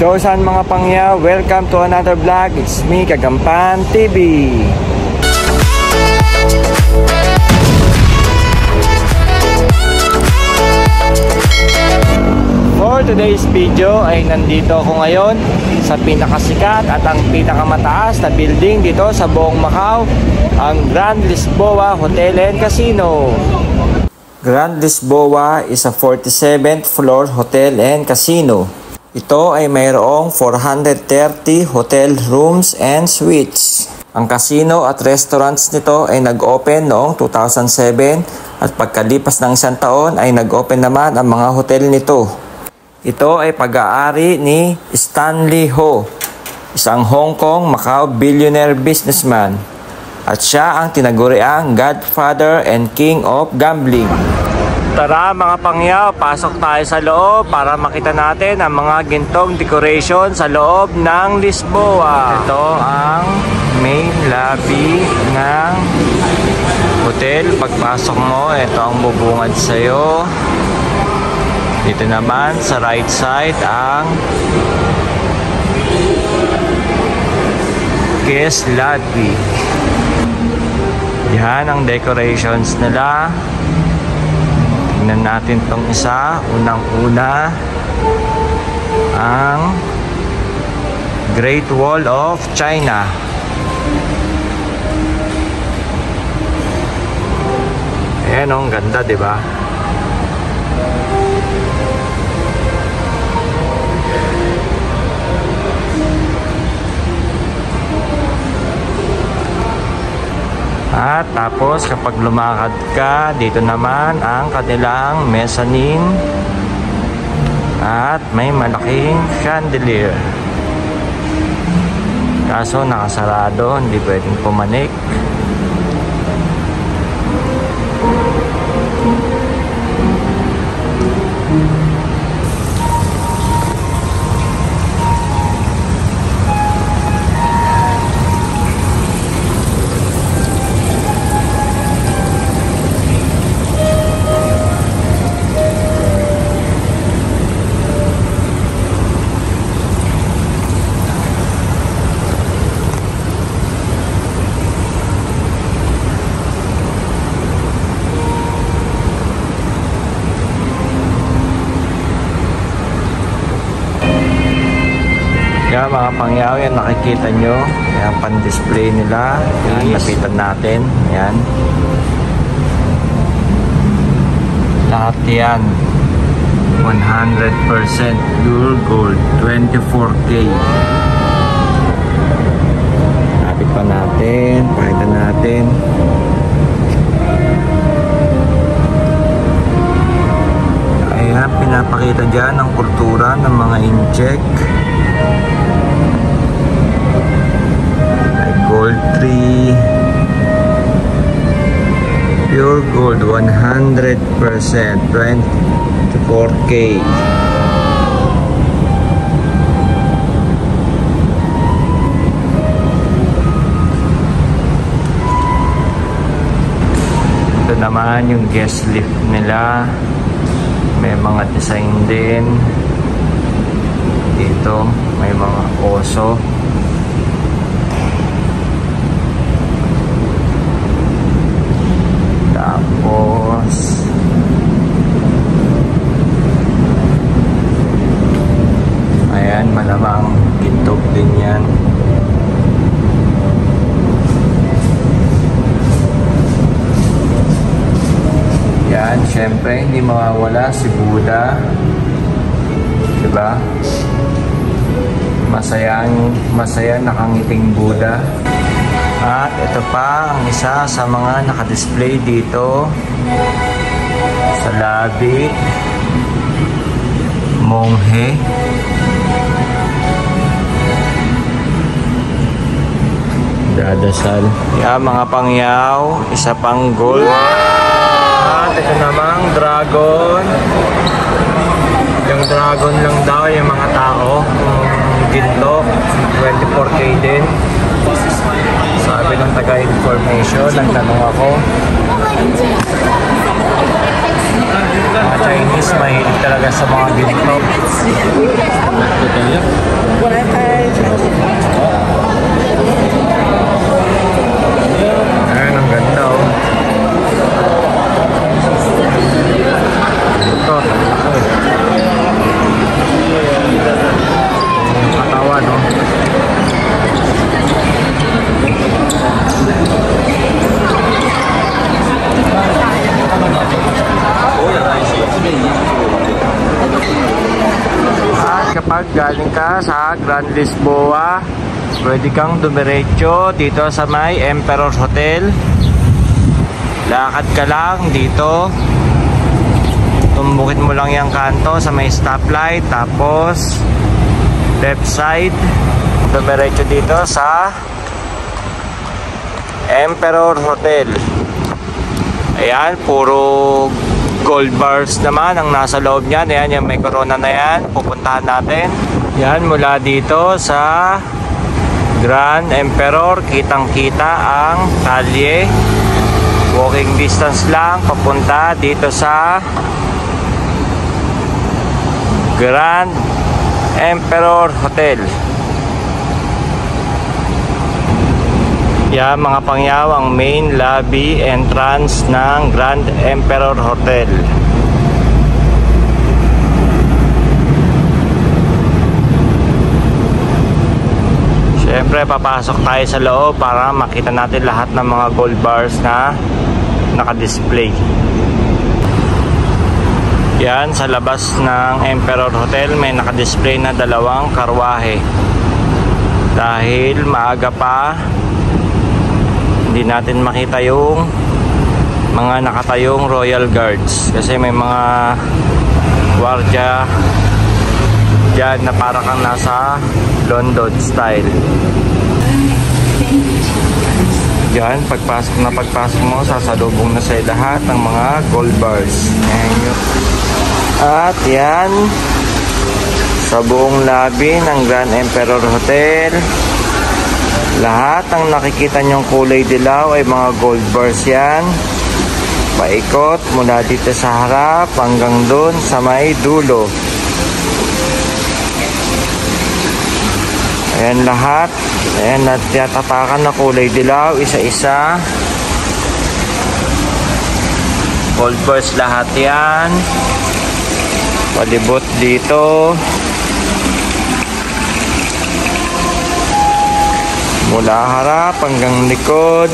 Josan mga pangyaw, welcome to another vlog. It's me, Kagampan TV. For today's video ay nandito ako ngayon sa pinakasikat at ang pinakamataas na building dito sa buong Macau, ang Grand Lisboa Hotel and Casino. Grand Lisboa is a 47th floor hotel and casino. Ito ay mayroong 430 hotel rooms and suites. Ang casino at restaurants nito ay nag-open noong 2007 at pagkalipas ng isang taon ay nag-open naman ang mga hotel nito. Ito ay pag-aari ni Stanley Ho, isang Hong Kong Macau billionaire businessman. At siya ang tinaguriang Godfather and King of Gambling. Tara mga pangyaw, pasok tayo sa loob para makita natin ang mga gintong decoration sa loob ng Lisboa. Ito ang main lobby ng hotel. Pagpasok mo, ito ang bubungad sa'yo. Dito naman sa right side ang guest lobby. Yan ang decorations nila. Tingnan natin tong isa. Unang-una ang Great Wall of China. Ayan oh, ang ganda, diba? At tapos kapag lumakad ka, dito naman ang kanilang mezzanine at may malaking chandelier. Kaso nakasarado, hindi pwedeng pumanik. Yan mga pangyaw, yan nakikita nyo. Yan pan-display nila. Yan, lapitan natin. Yan. Lahat yan 100% pure gold, 24K. Lapit pa natin, pakita natin. Ayan, pinapakita dyan ang kultura ng mga incheck. Gold tree, pure gold, 100%, 24K. Ito naman yung guest lift nila, may mga design din dito, may mga oso. Tapos ayan, malamang gintog din yan. Yan, syempre hindi mawawala si Buddha, diba? Masaya nakangiting Buddha. At ito pa ang isa sa mga nakadisplay dito sa lobby. Monghe. Dadasal. Yan mga pangyaw, isa pang gold. At ito namang dragon. Yung dragon lang daw yung mga tao. Ginto, 24K din. Sabi ng taga-information, nagtanong ako. Chinese mahilig talaga sa mga ginto. galing ka sa Grand Lisboa, pwede kang dumiretso dito sa may Emperor Hotel. Lakad ka lang dito, tumbukit mo lang yung kanto sa may stoplight, tapos left side, dumiretso dito sa Emperor Hotel. Ayan, puro gold bars naman ang nasa loob niyan. Ayan, yung may corona na yan, pupuntahan natin. Yan, mula dito sa Grand Emperor, kitang kita ang kalye. Walking distance lang papunta dito sa Grand Emperor Hotel. Yan mga pangyaw, ang main lobby entrance ng Grand Emperor Hotel. Siyempre papasok tayo sa loob para makita natin lahat ng mga gold bars na naka-display. Yan, sa labas ng Emperor Hotel may naka-display na dalawang karwahe. Dahil maaga pa, hindi natin makita yung mga nakatayong Royal Guards kasi may mga gwardiya dyan na para kang nasa London style. Dyan, pagpasok mo, sasalubong na sa lahat ng mga gold bars. At yan, sa buong lobby ng Grand Emperor Hotel, lahat ng nakikita nyong kulay dilaw ay mga gold bars yan. Paikot mula dito sa harap hanggang doon sa may dulo. Ayan lahat. Ayan, natatakan na kulay dilaw, isa-isa. Gold bars lahat yan. Palibot dito. Mula harap hanggang likod.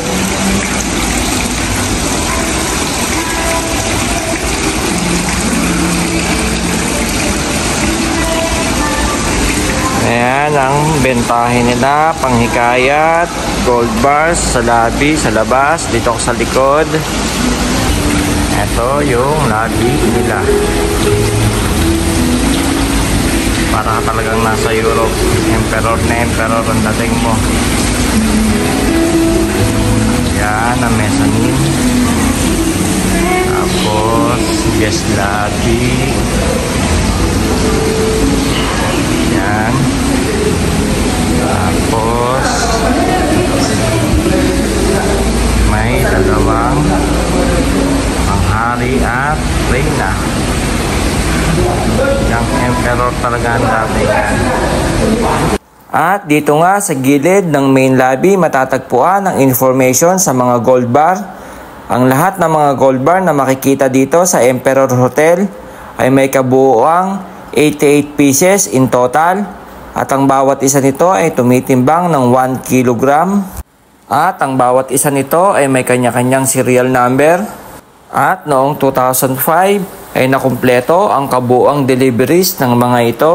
Ayan ang bentahe nila, panghikayat, gold bars sa lobby, sa labas, dito ako sa likod. Ito yung lobby nila. Para talagang nasa Europe. Emperor na emperor ang dating mo. Yan ang mezzanine. Tapos guest lobby. Yan. Tapos may dalawang panghari at reyna. Yung emperor talaga ang dating. At dito nga sa gilid ng main lobby matatagpuan ang information sa mga gold bar. Ang lahat ng mga gold bar na makikita dito sa Emperor Hotel ay may kabuuang 88 pieces in total. At ang bawat isa nito ay tumitimbang ng 1 kilogram. At ang bawat isa nito ay may kanya-kanyang serial number. At noong 2005 ay nakumpleto ang kabuuang deliveries ng mga ito.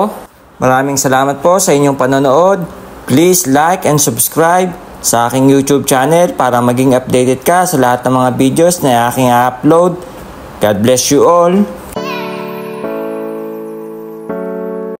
Maraming salamat po sa inyong panonood. Please like and subscribe sa aking YouTube channel para maging updated ka sa lahat ng mga videos na aking upload. God bless you all.